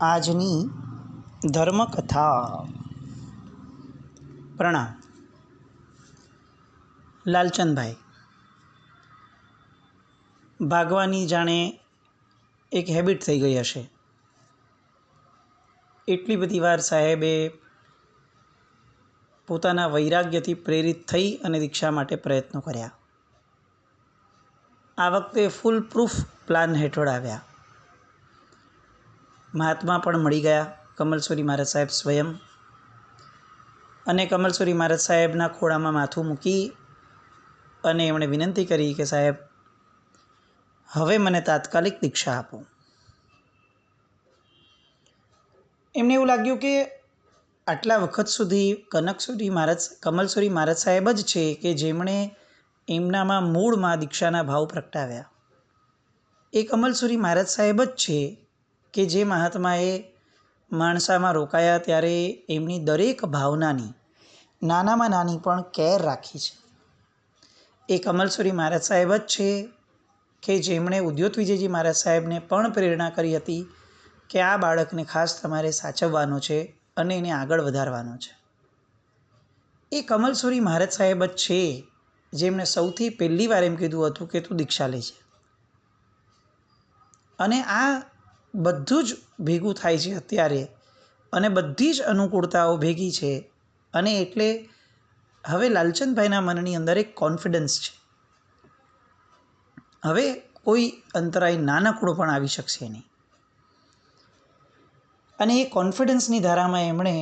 આજની ધર્મકથા. પ્રણામ. લાલચંદભાઈ ભાગવાની જાણે એક હેબિટ થઈ ગઈ હશે. એટલી બધી વાર સાહેબે પોતાના વૈરાગ્યથી પ્રેરિત થઈ અને દીક્ષા માટે પ્રયત્નો કર્યા. આ વખતે ફૂલ પ્રૂફ પ્લાન હેઠળ આવ્યા. મહાત્મા પણ મળી ગયા, કમલસુરી મહારાજ સાહેબ સ્વયં, અને કમલસુરી મહારાજ સાહેબના ખોળામાં માથું મૂકી અને એમણે વિનંતી કરી કે સાહેબ, હવે મને તાત્કાલિક દીક્ષા આપો. એમને એવું લાગ્યું કે આટલા વખત સુધી કમલસુરી મહારાજ સાહેબ જ છે કે જેમણે એમનામાં મૂળમાં દીક્ષાના ભાવ પ્રગટાવ્યા. એ કમલસુરી મહારાજ સાહેબ જ છે કે જે મહાત્માએ માણસામાં રોકાયા ત્યારે એમની દરેક ભાવનાની નાનામાં નાની પણ કેર રાખી છે. એ કમલસુરી મહારાજ સાહેબ જ છે કે જેમણે ઉદ્યોત વિજયજી મહારાજ સાહેબને પણ પ્રેરણા કરી હતી કે આ બાળકને ખાસ તમારે સાચવવાનો છે અને એને આગળ વધારવાનો છે. એ કમલસુરી મહારાજ સાહેબ જ છે જેમણે સૌથી પહેલી વાર એમ કીધું હતું કે તું દીક્ષા લેજે. અને આ બધું જ ભેગું થાય છે અત્યારે, અને બધી જ અનુકૂળતાઓ ભેગી છે. અને એટલે હવે લાલચંદભાઈના મનની અંદર એક કોન્ફિડન્સ છે. હવે કોઈ અંતરાય નાનકડો પણ આવી શકશે નહીં. અને એ કોન્ફિડન્સની ધારામાં એમણે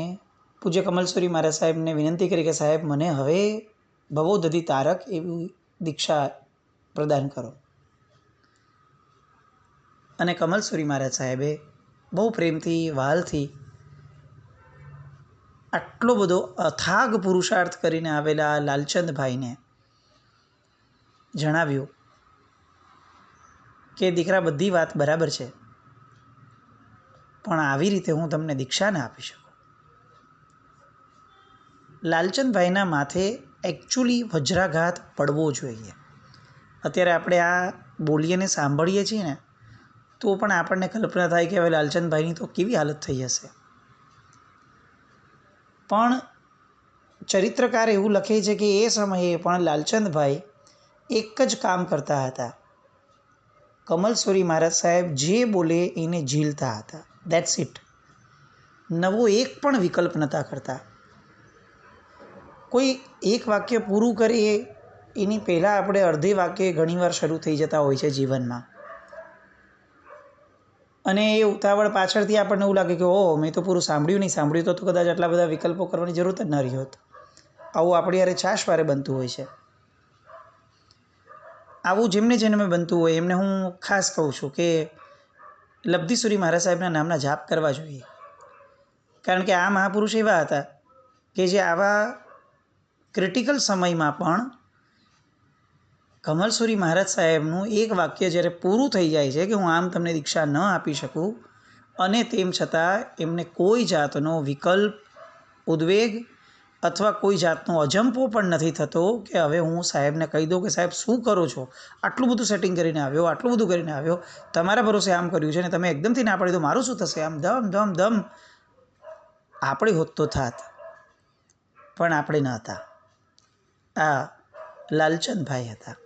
પૂજ્ય કમલસુરી મહારાજ સાહેબને વિનંતી કરી કે સાહેબ, મને હવે ભવોદધિ તારક એવી દીક્ષા પ્રદાન કરો. અને કમલસુરી મહારાજ સાહેબે બહુ પ્રેમથી, વહાલથી આટલો બધો અથાગ પુરુષાર્થ કરીને આવેલા લાલચંદભાઈને જણાવ્યું કે દીકરા, બધી વાત બરાબર છે, પણ આવી રીતે હું તમને દીક્ષા ના આપી શકું. લાલચંદભાઈના માથે એકચ્યુઅલી વજ્રાઘાત પડવો જોઈએ. અત્યારે આપણે આ બોલીએ ને સાંભળીએ છીએ ને તો પણ આપણને કલ્પના થાય કે હવે લાલચંદભાઈની તો કેવી હાલત થઈ હશે. પણ ચરિત્રકાર એવું લખે છે કે એ સમયે પણ લાલચંદભાઈ એક જ કામ કરતા હતા. કમલસુરી મહારાજ સાહેબ જે બોલે એને ઝીલતા હતા. That's it. નવો એક પણ વિકલ્પ નહોતા કરતા. કોઈ એક વાક્ય પૂરું કરીએ એની પહેલાં આપણે અડધે વાક્ય ઘણીવાર શરૂ થઈ જતા હોય છે જીવનમાં. અને એ ઉતાવળ પાછળથી આપણને એવું લાગે કે ઓહ, મેં તો પૂરું સાંભળ્યું તો કદાચ આટલા બધા વિકલ્પો કરવાની જરૂર જ ન રહી હોત. આવું આપણી યારે છાશવારે બનતું હોય છે. આવું જેમને બનતું હોય એમને હું ખાસ કહું છું કે લબ્ધિસુરી મહારાજ સાહેબના નામના જાપ કરવા જોઈએ. કારણ કે આ મહાપુરુષ એવા હતા કે જે આવા ક્રિટિકલ સમયમાં પણ કમલસુરી મહારાજ સાહેબનું એક વાક્ય જ્યારે પૂરું થઈ જાય છે કે હું આમ તમને દીક્ષા ન આપી શકું, અને તેમ છતાં એમને કોઈ જાતનો વિકલ્પ, ઉદ્વેગ અથવા કોઈ જાતનો અજંપો પણ નથી થતો કે હવે હું સાહેબને કહી દઉં કે સાહેબ, શું કરો છો? આટલું બધું સેટિંગ કરીને આવ્યો, આટલું બધું કરીને આવ્યો, તમારા ભરોસે આમ કર્યું છે ને તમે એકદમથી ના પાડી દો, મારું શું થશે? આમ દમ આપણે હોત તો થાત, પણ આપણે ન હતા. આ લાલચંદભાઈ હતા.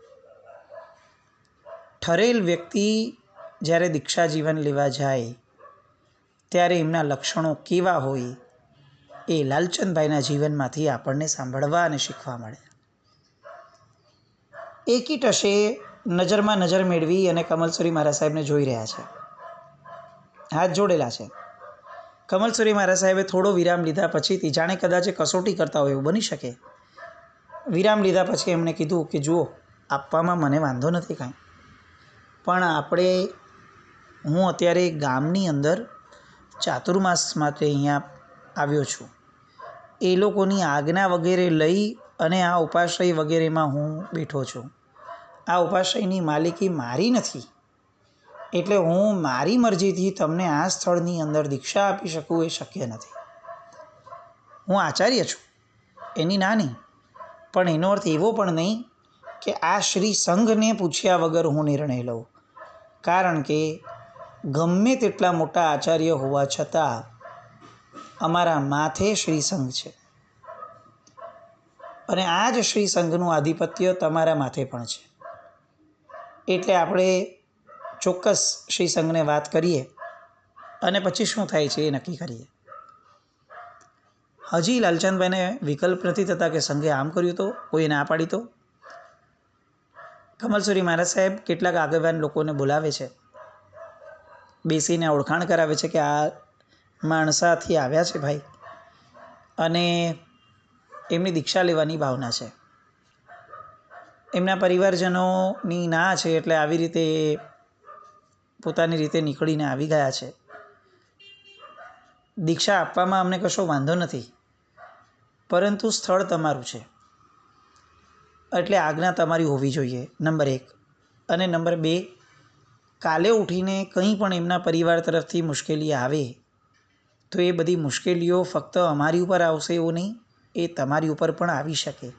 ઠરેલ વ્યક્તિ જ્યારે દીક્ષા જીવન લેવા જાય ત્યારે એમના લક્ષણો કેવા હોય એ લાલચંદભાઈના જીવનમાંથી આપણને સાંભળવા અને શીખવા મળે. એકીટ હશે નજરમાં નજર મેળવી અને કમલસુરી મહારાજ સાહેબને જોઈ રહ્યા છે, હાથ જોડેલા છે. કમલસુરી મહારાજ સાહેબે થોડો વિરામ લીધા પછીથી, જાણે કદાચ કસોટી કરતા હોય એવું બની શકે, વિરામ લીધા પછી એમણે કીધું કે જુઓ, આપવામાં મને વાંધો નથી કાંઈ, પણ હું અત્યારે ગામની અંદર ચાતુર્માસ માટે અહીંયા આવ્યો છું. એ લોકોની આજ્ઞા વગેરે લઈ અને આ ઉપાશ્રય વગેરેમાં હું બેઠો છું. આ ઉપાશ્રયની માલિકી મારી નથી, એટલે હું મારી મરજીથી તમને આ સ્થળની અંદર દીક્ષા આપી શકું એ શક્ય નથી. હું આચાર્ય છું, એની ના નહીં, પણ એનો અર્થ એવો પણ નહીં કે આ શ્રી સંઘને પૂછ્યા વગર હું નિર્ણય લઉં. કારણ કે ગમે તેટલા મોટા આચાર્ય હોવા છતાં અમારા માથે શ્રીસંઘ છે અને આ જ શ્રીસંઘનું આધિપત્ય તમારા માથે પણ છે. એટલે આપણે ચોક્કસ શ્રીસંઘને વાત કરીએ અને પછી શું થાય છે એ નક્કી કરીએ. હજી લાલચંદભાઈને વિકલ્પ નથી થતા કે સંઘે આમ કર્યું તો, કોઈ ના પાડી તો. કમલસુરી મહારાજ સાહેબ કેટલાક આગેવાન લોકોને બોલાવે છે, બેસીને ઓળખાણ કરાવે છે કે આ માણસાથી આવ્યા છે ભાઈ અને એમની દીક્ષા લેવાની ભાવના છે. એમના પરિવારજનોની ના છે એટલે આવી રીતે પોતાની રીતે નીકળીને આવી ગયા છે. દીક્ષા આપવામાં અમને કશો વાંધો નથી, પરંતુ સ્થળ તમારું છે એટલે આજ્ઞા તમારી હોવી જોઈએ, નંબર 1. અને નંબર 2, કાલે ઉઠીને કંઈ પણ એમના પરિવાર તરફથી મુશ્કેલી આવે તો એ બધી મુશ્કેલીઓ ફક્ત અમારી ઉપર આવશે એવું નહીં, એ તમારી ઉપર પણ આવી શકે.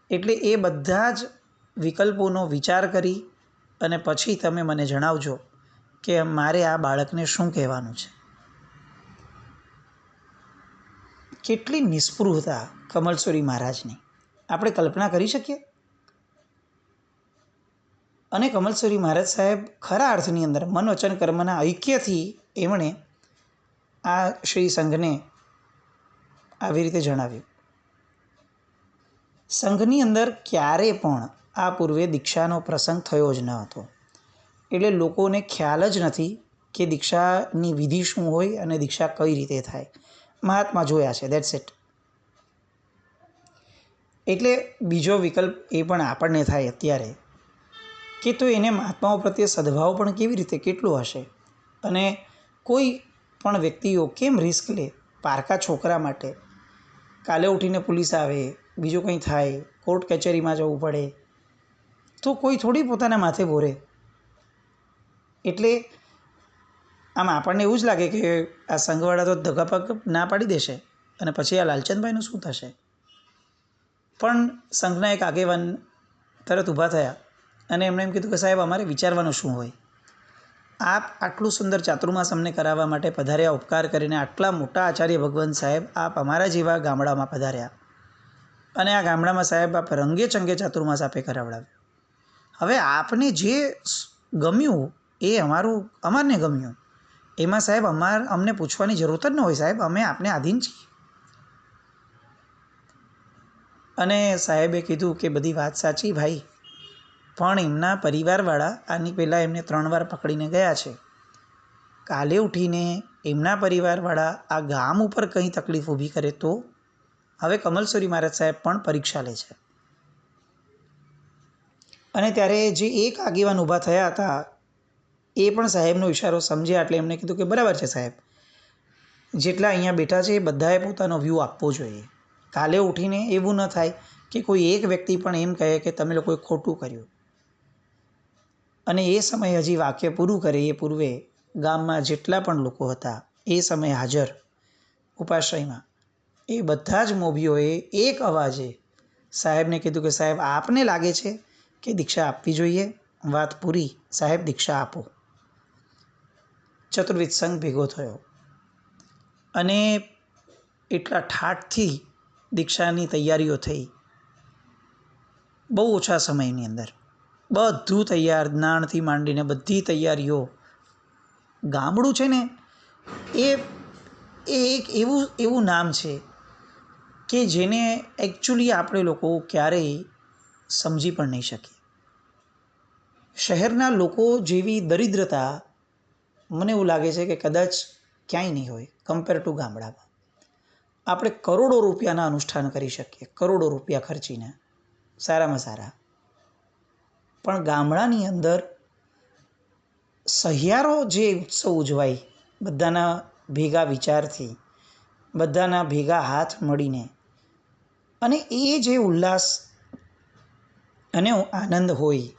એટલે એ બધા જ વિકલ્પોનો વિચાર કરી અને પછી તમે મને જણાવજો કે મારે આ બાળકને શું કહેવાનું છે. કેટલી નિસ્પૃહતા કમલસુરી મહારાજની આપણે કલ્પના કરી શકીએ. અને કમલસુરી મહારાજ સાહેબ ખરા અર્થની અંદર મન વચન કર્મના ઐક્યથી એમણે આ શ્રી સંઘને આવી રીતે જણાવ્યું. સંઘની અંદર ક્યારે પણ આ પૂર્વે દીક્ષાનો પ્રસંગ થયો જ ન હતો, એટલે લોકોને ખ્યાલ જ નથી કે દીક્ષાની વિધિ શું હોય અને દીક્ષા કઈ રીતે થાય. મહાત્મા જોયા છે, દેટ્સ ઇટ. એટલે બીજો વિકલ્પ એ પણ આપણને થાય અત્યારે કે તો એને મહાત્માઓ પ્રત્યે સદભાવ પણ કેવી રીતે કેટલો હશે. અને કોઈ પણ વ્યક્તિઓ કેમ રિસ્ક લે પારકા છોકરા માટે? કાલે ઉઠીને પોલીસ આવે, બીજું કંઈ થાય, કોર્ટ કચેરીમાં જવું પડે તો કોઈ થોડી પોતાના માથે ભોરે. એટલે આમ આપણને એવું જ લાગે કે આ સંઘવાળા તો ધગાપગ ના પાડી દેશે અને પછી આ લાલચંદભાઈનું શું થશે. પણ સંઘના એક આગેવાન તરત ઊભા થયા અને એમણે એમ કીધું કે સાહેબ અમારે વિચારવાનું શું હોય, આપ આટલું સુંદર ચાતુર્માસ અમને કરાવવા માટે પધાર્યા, ઉપકાર કરીને આટલા મોટા આચાર્ય ભગવંત સાહેબ આપ અમારા જેવા ગામડામાં પધાર્યા અને આ ગામડામાં સાહેબ આપ રંગે ચંગે ચાતુર્માસ આપે કરાવડાવ્યો. હવે આપને જે ગમ્યું એ અમારને ગમ્યું, એમાં સાહેબ અમને પૂછવાની જરૂરત જ ન હોય. સાહેબ અમે આપને આધીન છીએ. અને સાહેબે કીધું કે બધી વાત સાચી ભાઈ, પણ એમના પરિવારવાળા આની પહેલાં એમને 3 વાર પકડીને ગયા છે. કાલે ઉઠીને એમના પરિવારવાળા આ ગામ ઉપર કંઈ તકલીફ ઊભી કરે તો? હવે કમલસુરી મહારાજ સાહેબ પણ પરીક્ષા લે છે. અને ત્યારે જે એક આગેવાન ઊભા થયા હતા એ પણ સાહેબનો ઇશારો સમજ્યા એટલે એમણે કીધું કે બરાબર છે સાહેબ, જેટલા અહીંયા બેઠા છે એ બધાએ પોતાનો વ્યૂ આપવો જોઈએ. કાલે ઉઠીને એવું ન થાય કે કોઈ એક વ્યક્તિ પણ એમ કહે કે તમે લોકોએ ખોટું કર્યું. અને એ સમયે હજી વાક્ય પૂરું કરે એ પૂર્વે ગામમાં જેટલા પણ લોકો હતા એ સમયે હાજર ઉપાશ્રયમાં, એ બધા જ મોભીઓએ એક અવાજે સાહેબને કીધું કે સાહેબ આપને લાગે છે કે દીક્ષા આપવી જોઈએ? વાત પૂરી, સાહેબ દીક્ષા આપો. ચતુર્વિધ સંઘ ભેગો થયો અને એટલા ઠાઠથી દીક્ષાની તૈયારીઓ થઈ. બહુ ઓછા સમયની અંદર બધું તૈયાર, જ્ઞાનથી માંડીને બધી તૈયારીઓ. ગામડું છે ને એ એક એવું નામ છે કે જેને એકચ્યુઅલી આપણે લોકો ક્યારેય સમજી પણ નહીં શકીએ. શહેરના લોકો જેવી દરિદ્રતા મને એવું લાગે છે કે કદાચ ક્યાંય નહીં હોય કમ્પેર ટુ ગામડામાં. આપણે કરોડો રૂપિયાના અનુષ્ઠાન કરી શકીએ, કરોડો રૂપિયા ખર્ચીને, સારામાં સારા. પણ ગામડાની અંદર સહિયારો જે ઉત્સવ ઉજવાય બધાના ભેગા વિચારથી, બધાના ભેગા હાથ મળીને, અને એ જે ઉલ્લાસ અને આનંદ હોય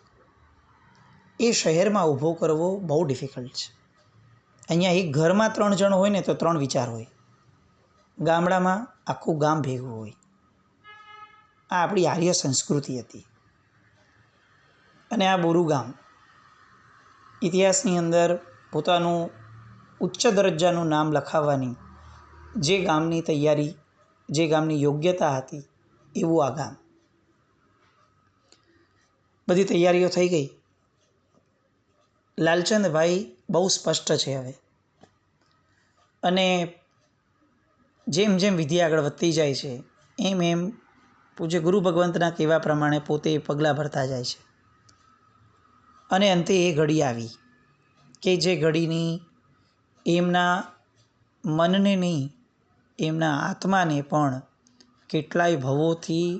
એ શહેરમાં ઊભો કરવો બહુ ડિફિકલ્ટ છે. અહીંયા એક ઘરમાં 3 જણ હોય ને તો 3 વિચાર હોય, ગામડામાં આખું ગામ ભેગું હોય. આ આપણી આર્ય સંસ્કૃતિ હતી. અને આ બોરું ગામ ઇતિહાસની અંદર પોતાનું ઉચ્ચ દરજ્જાનું નામ લખાવવાની જે ગામની તૈયારી, જે ગામની યોગ્યતા હતી, એવું આ ગામ. બધી તૈયારીઓ થઈ ગઈ. લાલચંદભાઈ બહુ સ્પષ્ટ છે હવે, અને જેમ જેમ વિધિ આગળ વધતી જાય છે એમ એમ પૂજ્ય ગુરુ ભગવંતના કહેવા પ્રમાણે પોતે પગલાં ભરતા જાય છે. અને અંતે એ ઘડી આવી કે જે ઘડીની એમના મનને નહીં, એમના આત્માને પણ કેટલાય ભવોથી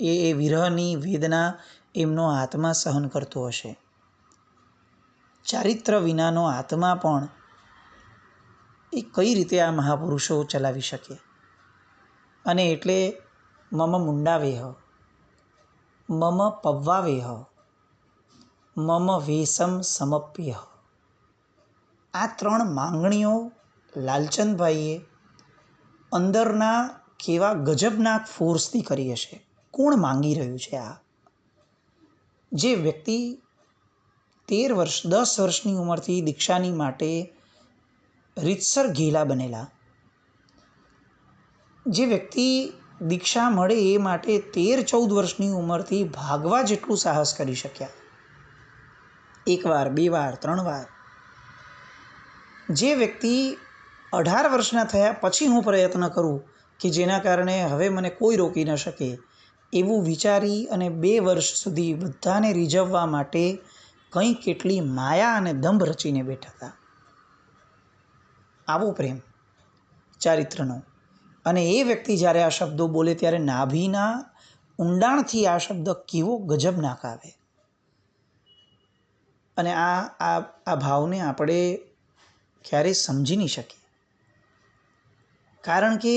એ વિરહની વેદના એમનો આત્મા સહન કરતો હશે. ચારિત્ર વિનાનો આત્મા પણ એ કઈ રીતે આ મહાપુરુષો ચલાવી શકે. અને એટલે મમ મુંડાવેહ, મમ પવ્વાવેહ, મમ વેશમ સમપ્ય, આ 3 માંગણીઓ લાલચંદભાઈએ અંદરના કેવા ગજબના ફોર્સથી કરી હશે. કોણ માંગી રહ્યું છે આ? જે વ્યક્તિ 10 વર્ષની ઉંમરથી દીક્ષાની માટે રીતસર ઘેલા બનેલા, જે વ્યક્તિ દીક્ષા મળે એ માટે 13-14 વર્ષની ઉંમરથી ભાગવા જેટલું સાહસ કરી શક્યા, 1 વાર 2 વાર 3 વાર, જે વ્યક્તિ 18 વર્ષના થયા પછી હું પ્રયત્ન કરું કે જેના કારણે હવે મને કોઈ રોકી ન શકે, એવું વિચારી અને 2 વર્ષ સુધી બધાને રીઝવવા માટે કંઈ કેટલી માયા અને દંભ રચીને બેઠા હતા. આવો પ્રેમ ચારિત્રનો. અને એ વ્યક્તિ જ્યારે આ શબ્દો બોલે ત્યારે નાભીના ઊંડાણથી આ શબ્દ કેવો ગજબનાક આવે. અને આ ભાવને આપણે ક્યારેય સમજી નહીં શકીએ, કારણ કે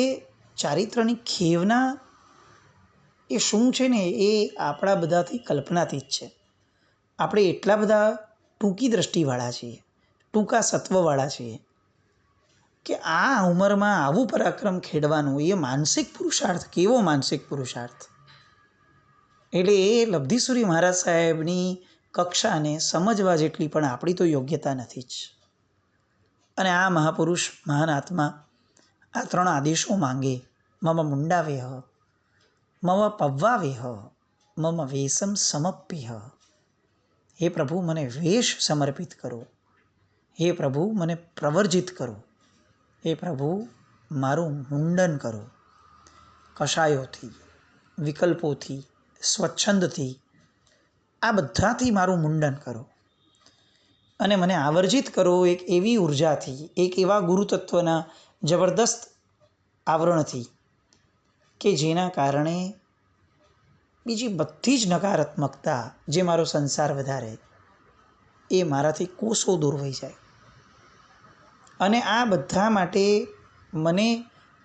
ચારિત્રની ખેવના એ શું છે ને, એ આપણા બધાથી કલ્પનાથી જ છે. આપણે એટલા બધા ટૂંકી દ્રષ્ટિવાળા છીએ, ટૂંકા સત્વવાળા છીએ કે આ ઉંમરમાં આવું પરાક્રમ ખેડવાનું એ માનસિક પુરુષાર્થ, કેવો માનસિક પુરુષાર્થ. એટલે એ લબ્ધિસુરી મહારાજ સાહેબની કક્ષાને સમજવા જેટલી પણ આપણી તો યોગ્યતા નથી જ. અને આ મહાપુરુષ, મહાન આત્મા આ 3 આદેશો માંગે, મમ મુંડાવેહ, મમ પવ્વાવેહ, મમ વેશમ સમપ્ય. હે પ્રભુ, મને વેશ સમર્પિત કરો. હે પ્રભુ, મને પ્રવર્જિત કરો. હે પ્રભુ, મારું મુંડન કરો. કષાયોથી, વિકલ્પોથી, સ્વચ્છંદથી, આ બધાથી મારું મુંડન કરો. અને મને આવર્જિત કરો એક એવી ઉર્જાથી, એક એવા ગુરુતત્વના જબરદસ્ત આવરણથી કે જેના કારણે બીજી બધી જ નકારાત્મકતા, જે મારો સંસાર વધારે, એ મારાથી કોસો દૂર વહી જાય. અને આ બધા માટે મને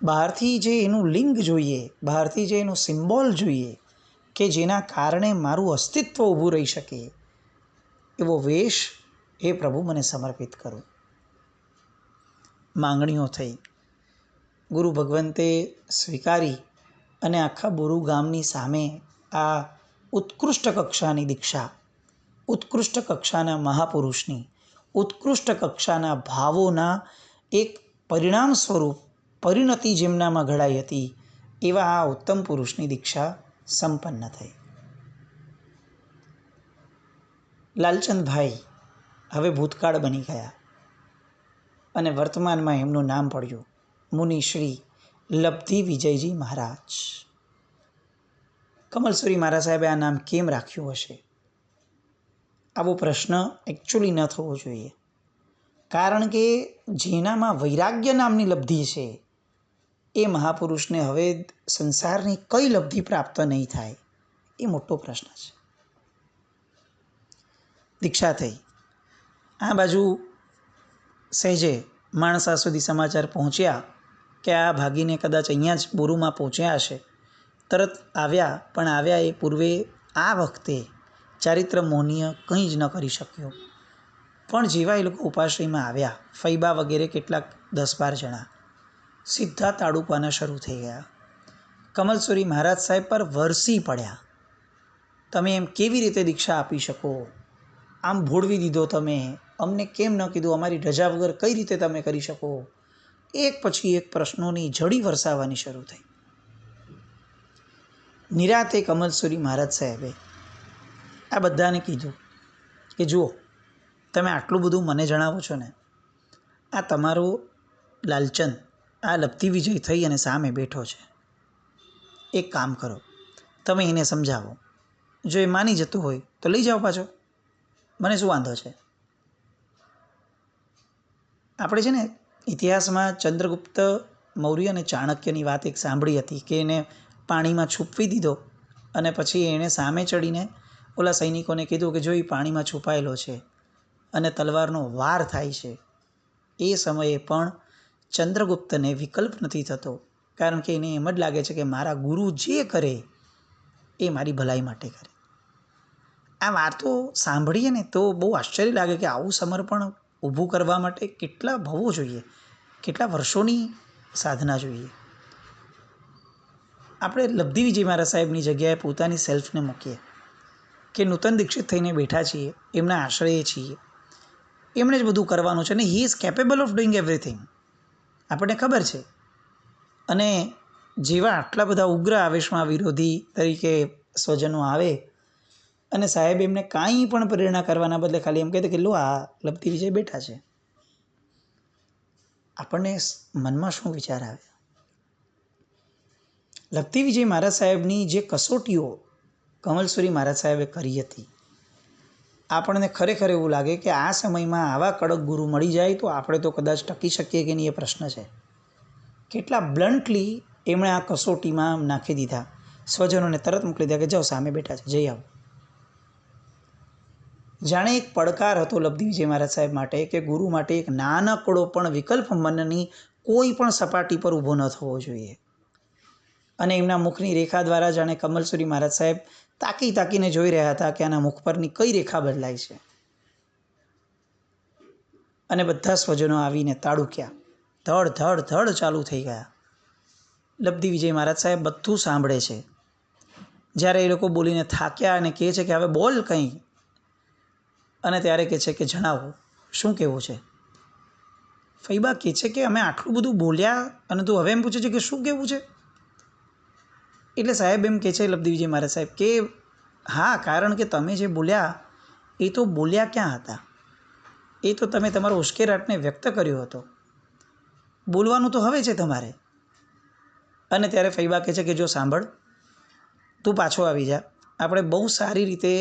બહારથી જે એનું લિંગ જોઈએ, બહારથી જે એનું સિમ્બોલ જોઈએ કે જેના કારણે મારું અસ્તિત્વ ઊભું રહી શકે, એવો વેશ હે પ્રભુ મને સમર્પિત કરો. માંગણીઓ થઈ. ગુરુ ભગવંતે સ્વીકારી અને આખા બોરુ ગામની સામે આ ઉત્કૃષ્ટ કક્ષાની દીક્ષા, ઉત્કૃષ્ટ કક્ષાના મહાપુરુષની, ઉત્કૃષ્ટ કક્ષાના ભાવોના એક પરિણામ સ્વરૂપ પરિણતિ જેમનામાં ઘડાઈ હતી, એવા આ ઉત્તમ પુરુષની દીક્ષા સંપન્ન થઈ. લાલચંદભાઈ હવે ભૂતકાળ બની ગયા અને વર્તમાનમાં એમનું નામ પડ્યું મુનિ શ્રી લબ્ધિ વિજયજી મહારાજ. કમલસુરી મહારાજ સાહેબે આ નામ કેમ રાખ્યું હશે? આવો પ્રશ્ન એકચ્યુઅલી ન થવો જોઈએ, કારણ કે જેનામાં વૈરાગ્ય નામની લબ્ધિ છે એ મહાપુરુષને હવે સંસારની કઈ લબ્ધિ પ્રાપ્ત નહીં થાય, એ મોટો પ્રશ્ન છે. દીક્ષા થઈ. આ બાજુ સહેજે માણસા સુધી સમાચાર પહોંચ્યા કે આ ભાગીને કદાચ અહીંયા જ બોરુમાં પહોંચ્યા હશે. તરત આવ્યા, પણ આવ્યા એ પૂર્વે આ વખતે ચારિત્ર મોહનીય કંઈ જ ન કરી શક્યો. પણ જેવા એ લોકો ઉપાશ્રયમાં આવ્યા, ફૈબા વગેરે કેટલાક 10-12 જણા સીધા તાડુપાના શરૂ થઈ ગયા. કમલસુરી મહારાજ સાહેબ પર વરસી પડ્યા. તમે એમ કેવી રીતે દીક્ષા આપી શકો? આમ ભોળવી દીધો તમે, અમને કેમ ન કીધું, અમારી રજા વગર કઈ રીતે તમે કરી શકો? એક પછી એક પ્રશ્નોની ઝડી વરસાવવાની શરૂ થઈ. નિરાતે કમલસુરી મહારાજ સાહેબે આ બધાને કીધું કે જુઓ, તમે આટલું બધું મને જણાવો છો ને, આ તમારો લાલચંદ આ લબ્ધિ વિજય થઈ અને સામે બેઠો છે. એક કામ કરો, તમે એને સમજાવો. જો એ માની જતું હોય તો લઈ જાઓ પાછો, મને શું વાંધો છે? આપણે છે ને ઇતિહાસમાં ચંદ્રગુપ્ત મૌર્ય અને ચાણક્યની વાત એક સાંભળી હતી કે એને પાણીમાં છૂપવી દીધો અને પછી એણે સામે ચડીને ઓલા સૈનિકોને કીધું કે જો એ પાણીમાં છુપાયેલો છે અને તલવારનો વાર થાય છે. એ સમયે પણ ચંદ્રગુપ્તને વિકલ્પ નથી થતો, કારણ કે એને એમ જ લાગે છે કે મારા ગુરુ જે કરે એ મારી ભલાઈ માટે કરે. આ વાતો સાંભળીએ ને તો બહુ આશ્ચર્ય લાગે કે આવું સમર્પણ ઊભું કરવા માટે કેટલા ભવો જોઈએ, કેટલા વર્ષોની સાધના જોઈએ. આપણે લબ્ધિ વિજય મહારાજ સાહેબની જગ્યાએ પોતાની સેલ્ફને મૂકીએ કે નૂતન દીક્ષિત થઈને બેઠા છીએ, એમના આશ્રયે છીએ, એમણે જ બધું કરવાનું છે અને he is capable of doing everything, આપણને ખબર છે. અને જેવા આટલા બધા ઉગ્ર આવેશમાં વિરોધી તરીકે સ્વજનો આવે અને સાહેબ એમને કાંઈ પણ પ્રેરણા કરવાના બદલે ખાલી એમ કહેતા કે લો આ લબ્ધિ વિજય બેઠા છે, આપણને મનમાં શું વિચાર આવે? લબ્ધિ વિજય મહારાજ સાહેબની જે કસોટીઓ કમલસુરી મહારાજ સાહેબે કરી હતી, આપણને ખરેખર એવું લાગે કે આ સમયમાં આવા કડક ગુરુ મળી જાય તો આપણે તો કદાચ ટકી શકીએ કે નહીં એ પ્રશ્ન છે. કેટલા બ્લન્ટલી એમણે આ કસોટીમાં નાખી દીધા, સ્વજનોને તરત મોકલી દીધા કે જાઓ સામે બેઠા છે, જઈ આવો. જાણે એક પડકાર હતો લબ્ધિ વિજય મહારાજ સાહેબ માટે કે ગુરુ માટે એક નાનકડો પણ વિકલ્પ મનની કોઈ પણ સપાટી પર ઊભો ન થવો જોઈએ. અને એમના મુખની રેખા દ્વારા જાણે કમલસુરી મહારાજ સાહેબ તાકીને જોઈ રહ્યા હતા કે આના મુખ પરની કઈ રેખા બદલાય છે. અને બધા સ્વજનો આવીને તાડુક્યા, ધડ ચાલુ થઈ ગયા. લબ્ધિ વિજય મહારાજ સાહેબ બધું સાંભળે છે. જ્યારે એ લોકો બોલીને થાક્યા અને કહે છે કે હવે બોલ કંઈ, અને ત્યારે કહે છે કે જણાવો શું કહેવું છે? ફૈબા કહે છે કે અમે આટલું બધું બોલ્યા અને તું હવે એમ પૂછે છે કે શું કહેવું છે? એટલે સાહેબ એમ કહે છે, લબ્ધિ વિજય મહારાજ સાહેબ, કે હા, કારણ કે તમે જે બોલ્યા એ તો બોલ્યા ક્યાં હતા? એ તો તમે તમારો ઉશ્કેરાટને વ્યક્ત કર્યો હતો. બોલવાનું તો હવે છે તમારે. અને ત્યારે ફૈબા કહે છે કે જો સાંભળ, તું પાછો આવી જા, આપણે બહુ સારી રીતે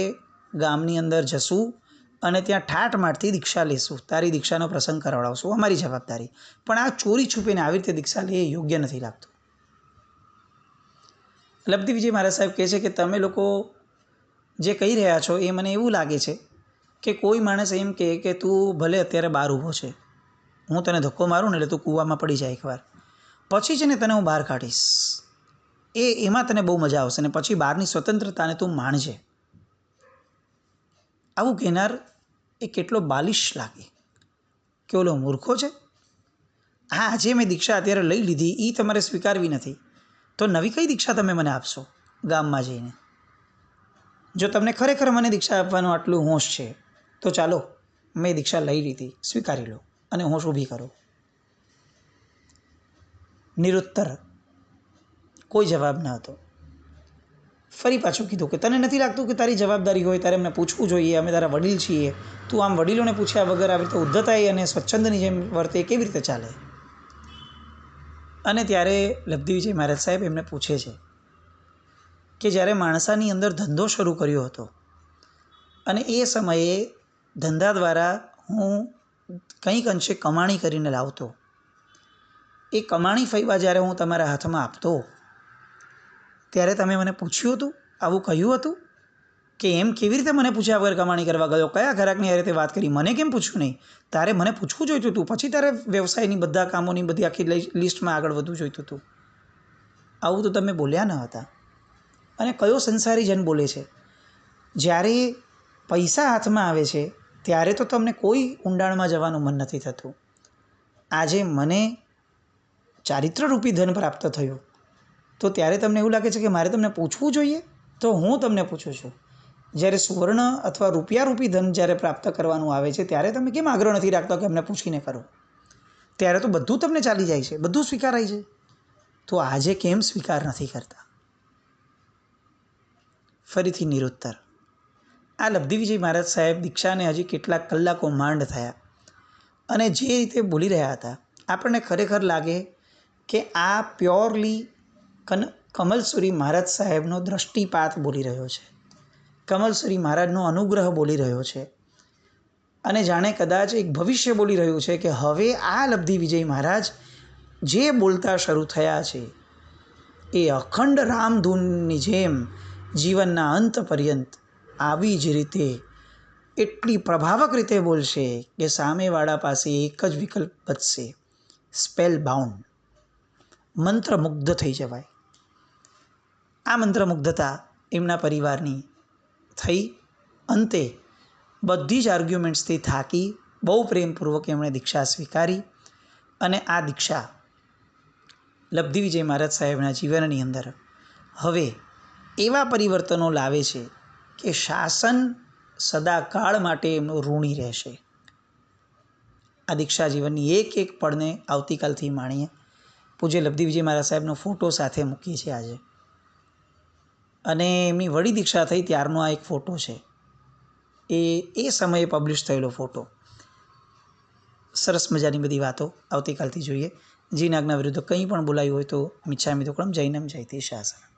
ગામની અંદર જશું અને ત્યાં ઠાઠમાઠથી દીક્ષા લેશું, તારી દીક્ષાનો પ્રસંગ કરાવડાવશું, અમારી જવાબદારી. પણ આ ચોરી છુપીને આવી રીતે દીક્ષા લે એ યોગ્ય નથી લાગતું. લબ્ધિ વિજય મહારાજ સાહેબ કહે છે કે તમે લોકો જે કહી રહ્યા છો એ મને એવું લાગે છે કે કોઈ માણસ એમ કહે કે તું ભલે અત્યારે બહાર ઊભો છે, હું તને ધક્કો મારું ને એટલે તું કૂવામાં પડી જાય એકવાર, પછી છે ને તને હું બહાર કાઢીશ, એમાં તને બહુ મજા આવશે ને પછી બહારની સ્વતંત્રતાને તું માણજે. આવું કહેનાર એ કેટલો બાલિશ લાગે કે ઓલો મૂર્ખો છે. હા, આજે મેં દીક્ષા અત્યારે લઈ લીધી એ તમારે સ્વીકારવી નથી, તો નવી કઈ દીક્ષા તમે મને આપશો ગામમાં જઈને? જો તમને ખરેખર મને દીક્ષા આપવાનું આટલું હોશ છે તો ચાલો, મેં દીક્ષા લઈ લીધી, સ્વીકારી લો અને હોશ ઊભી કરો. નિરુત્તર, કોઈ જવાબ ન હતો. ફરી પાછું કીધું કે તને નથી લાગતું કે તારી જવાબદારી હોય તારે એમને પૂછવું જોઈએ, અમે તારા વડીલ છીએ, તું આમ વડીલોને પૂછ્યા વગર આવી રીતે ઉદ્ધતાઈ અને સ્વચ્છંદની જેમ વર્તે કેવી રીતે ચાલે? અને ત્યારે લબ્ધિ વિજય મહારાજ સાહેબ એમને પૂછે છે કે જ્યારે માણસાની અંદર ધંધો શરૂ કર્યો હતો અને એ સમયે ધંધા દ્વારા હું કંઈક અંશે કમાણી કરીને લાવતો, એ કમાણી ફૈબા જ્યારે હું તમારા હાથમાં આપતો ત્યારે તમે મને પૂછ્યું હતું, આવું કહ્યું હતું કે એમ કેવી રીતે મને પૂછ્યા વગર કમાણી કરવા ગયો? કયા ગ્રાહકની આ રીતે વાત કરી? મને કેમ પૂછ્યું નહીં? તારે મને પૂછવું જોઈતું હતું, પછી તારે વ્યવસાયની બધા કામોની બધી આખી લિસ્ટમાં આગળ વધવું જોઈતું હતું. આવું તો તમે બોલ્યા ન હતા. અને કયો સંસારી જન બોલે છે? જ્યારે પૈસા હાથમાં આવે છે ત્યારે તો તમને કોઈ ઊંડાણમાં જવાનું મન નથી થતું. આજે મને ચારિત્રરૂપી ધન પ્રાપ્ત થયું તો ત્યારે તમને એવું લાગે છે કે મારે તમને પૂછવું જોઈએ? તો હું તમને પૂછું છું, જ્યારે સુવર્ણ અથવા રૂપિયારૂપી ધન જ્યારે પ્રાપ્ત કરવાનું આવે છે ત્યારે તમે કેમ આગ્રહ નથી રાખતા કે એમને પૂછીને કરો? ત્યારે તો બધું તમને ચાલી જાય છે, બધું સ્વીકારાય છે. તો આજે કેમ સ્વીકાર નથી કરતા? ફરીથી નિરુત્તર. આ લબ્ધિ વિજય મહારાજ સાહેબ દીક્ષાને હજી કેટલાક કલાકો માંડ થયા અને જે રીતે બોલી રહ્યા હતા આપણને ખરેખર લાગે કે આ પ્યોરલી કમલસુરી મહારાજ સાહેબનો દ્રષ્ટિપાત બોલી રહ્યો છે, કમલસુરી મહારાજનો અનુગ્રહ બોલી રહ્યો છે અને જાણે કદાચ એક ભવિષ્ય બોલી રહ્યું છે કે હવે આ લબ્ધિ વિજય મહારાજ જે બોલતા શરૂ થયા છે એ અખંડ રામધૂનની જેમ જીવનના અંત પર્યંત આવી જ રીતે એટલી પ્રભાવક રીતે બોલશે કે સામેવાળા પાસે એક જ વિકલ્પ બચશે, સ્પેલ બાઉન્ડ, મંત્રમુગ્ધ થઈ જવાય. આ મંત્રમુગ્ધતા એમના પરિવારની થઈ. અંતે બધી જ આર્ગ્યુમેન્ટ્સથી થાકી બહુ પ્રેમપૂર્વક એમણે દીક્ષા સ્વીકારી અને આ દીક્ષા લબ્ધિ વિજય મહારાજ સાહેબના જીવનની અંદર હવે એવા પરિવર્તનો લાવે છે કે શાસન સદાકાળ માટે એમનું ઋણી રહેશે. આ દીક્ષા જીવનની એક એક પળને આવતીકાલથી માણીએ. પૂજ્ય લબ્ધિ વિજય મહારાજ સાહેબનો ફોટો સાથે મૂકીએ છીએ આજે અને એમની વડી દીક્ષા થઈ ત્યારનો આ એક ફોટો છે. એ સમયે પબ્લિશ થયેલો ફોટો. સરસ મજાની બધી વાતો આવતીકાલથી જોઈએ. જીન આજ્ઞા વિરુદ્ધ કંઈ પણ બોલાયું હોય તો મિચ્છામિ દુક્કડમ, જૈનમ જયતે શાસનમ.